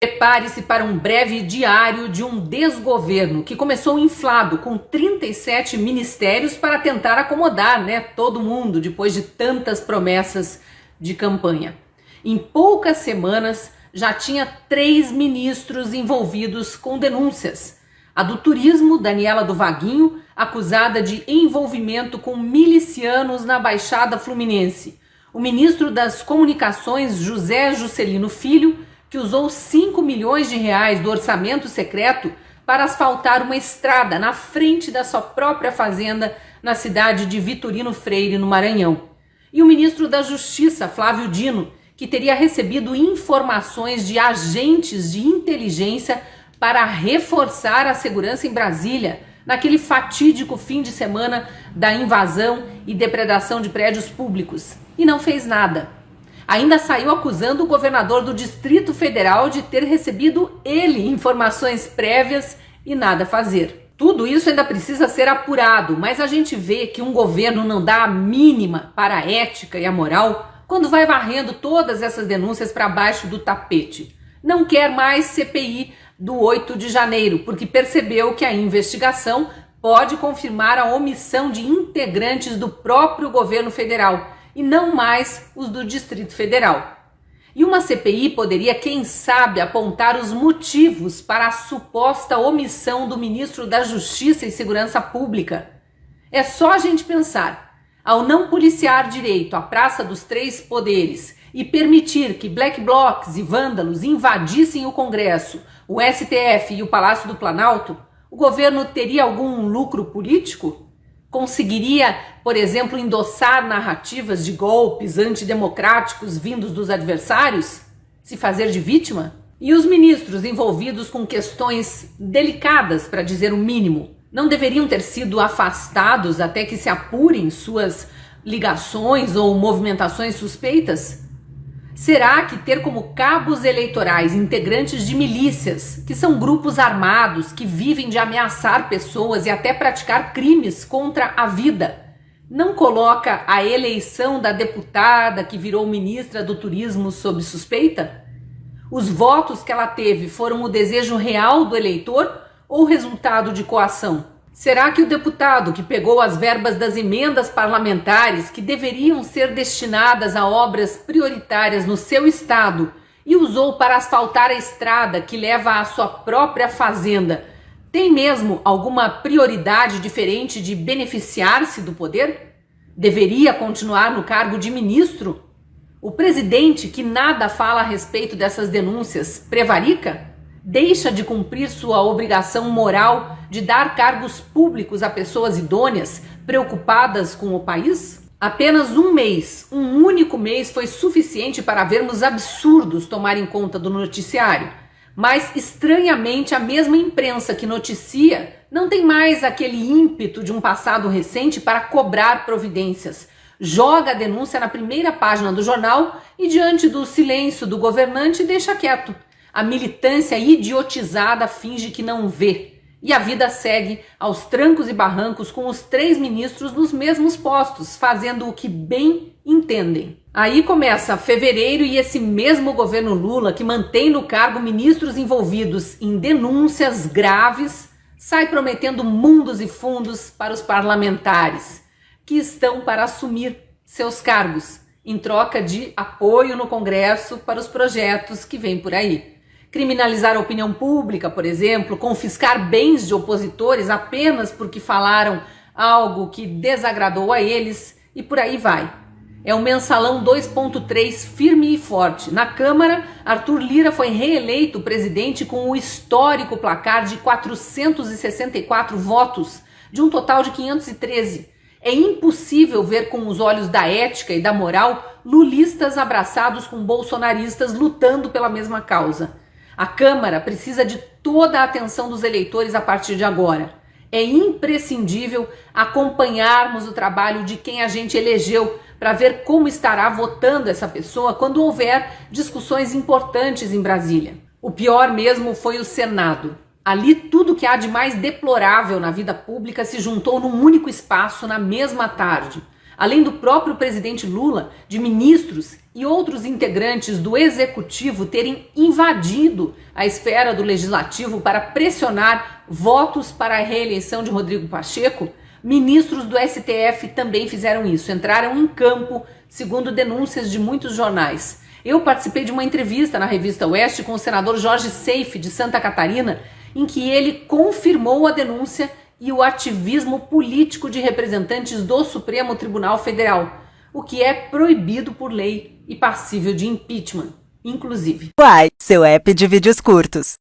Prepare-se para um breve diário de um desgoverno que começou inflado com 37 ministérios para tentar acomodar, todo mundo depois de tantas promessas de campanha. Em poucas semanas já tinha 3 ministros envolvidos com denúncias. A do Turismo, Daniela do Vaguinho, acusada de envolvimento com milicianos na Baixada Fluminense. O ministro das Comunicações, José Juscelino Filho, que usou 5 milhões de reais do orçamento secreto para asfaltar uma estrada na frente da sua própria fazenda na cidade de Vitorino Freire, no Maranhão. E o ministro da Justiça, Flávio Dino, que teria recebido informações de agentes de inteligência para reforçar a segurança em Brasília, naquele fatídico fim de semana da invasão e depredação de prédios públicos. E não fez nada. Ainda saiu acusando o governador do Distrito Federal de ter recebido ele informações prévias e nada fazer. Tudo isso ainda precisa ser apurado, mas a gente vê que um governo não dá a mínima para a ética e a moral quando vai varrendo todas essas denúncias para baixo do tapete. Não quer mais CPI do 8 de janeiro, porque percebeu que a investigação pode confirmar a omissão de integrantes do próprio governo federal e não mais os do Distrito Federal. E uma CPI poderia, quem sabe, apontar os motivos para a suposta omissão do ministro da Justiça e Segurança Pública. É só a gente pensar, ao não policiar direito a Praça dos Três Poderes e permitir que black blocs e vândalos invadissem o Congresso, o STF e o Palácio do Planalto, o governo teria algum lucro político? Conseguiria, por exemplo, endossar narrativas de golpes antidemocráticos vindos dos adversários? Se fazer de vítima? E os ministros envolvidos com questões delicadas, para dizer o mínimo, não deveriam ter sido afastados até que se apurem suas ligações ou movimentações suspeitas? Será que ter como cabos eleitorais integrantes de milícias, que são grupos armados que vivem de ameaçar pessoas e até praticar crimes contra a vida, não coloca a eleição da deputada que virou ministra do Turismo sob suspeita? Os votos que ela teve foram o desejo real do eleitor ou resultado de coação? Será que o deputado que pegou as verbas das emendas parlamentares que deveriam ser destinadas a obras prioritárias no seu estado e usou para asfaltar a estrada que leva à sua própria fazenda, tem mesmo alguma prioridade diferente de beneficiar-se do poder? Deveria continuar no cargo de ministro? O presidente, que nada fala a respeito dessas denúncias, prevarica? Deixa de cumprir sua obrigação moral de dar cargos públicos a pessoas idôneas, preocupadas com o país? Apenas um único mês foi suficiente para vermos absurdos tomarem conta do noticiário. Mas, estranhamente, a mesma imprensa que noticia não tem mais aquele ímpeto de um passado recente para cobrar providências. Joga a denúncia na primeira página do jornal e, diante do silêncio do governante, deixa quieto. A militância idiotizada finge que não vê. E a vida segue aos trancos e barrancos com os 3 ministros nos mesmos postos, fazendo o que bem entendem. Aí começa fevereiro e esse mesmo governo Lula, que mantém no cargo ministros envolvidos em denúncias graves, sai prometendo mundos e fundos para os parlamentares, que estão para assumir seus cargos, em troca de apoio no Congresso para os projetos que vêm por aí. Criminalizar a opinião pública, por exemplo, confiscar bens de opositores apenas porque falaram algo que desagradou a eles e por aí vai. É o mensalão 2.3 firme e forte. Na Câmara, Arthur Lira foi reeleito presidente com o histórico placar de 464 votos, de um total de 513. É impossível ver com os olhos da ética e da moral lulistas abraçados com bolsonaristas lutando pela mesma causa. A Câmara precisa de toda a atenção dos eleitores a partir de agora. É imprescindível acompanharmos o trabalho de quem a gente elegeu para ver como estará votando essa pessoa quando houver discussões importantes em Brasília. O pior mesmo foi o Senado. Ali tudo que há de mais deplorável na vida pública se juntou num único espaço na mesma tarde. além do próprio presidente Lula, de ministros e outros integrantes do executivo terem invadido a esfera do legislativo para pressionar votos para a reeleição de Rodrigo Pacheco, ministros do STF também fizeram isso, entraram em campo, segundo denúncias de muitos jornais. Eu participei de uma entrevista na revista Oeste com o senador Jorge Seife, de Santa Catarina, em que ele confirmou a denúncia e o ativismo político de representantes do Supremo Tribunal Federal, o que é proibido por lei e passível de impeachment, inclusive. Uai, seu app de vídeos curtos.